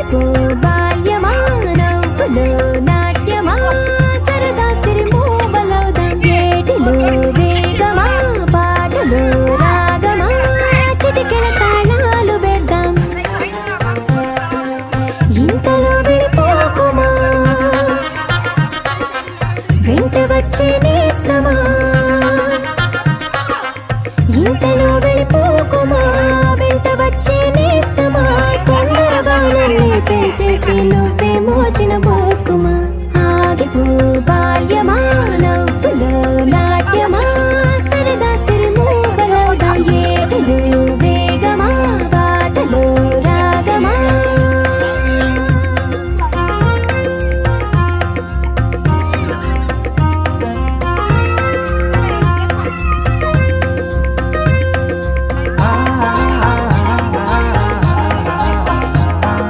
వలపు బాల్యమా నవ్వులో నాట్యమా సరదా సిరిమో బలౌదాం ఏటిలో వేగమా పాటలో రాగమా చిటికెల తాళాలు వేద్దాం ఇంతలో విడిపోకుమా వెంట వచ్చే నేస్తమా ఇంతలో వెళ్ళిపోకుమా వెంట వచ్చే నేస్తమా తొందరగా నన్ను పెంచేసి నువ్వే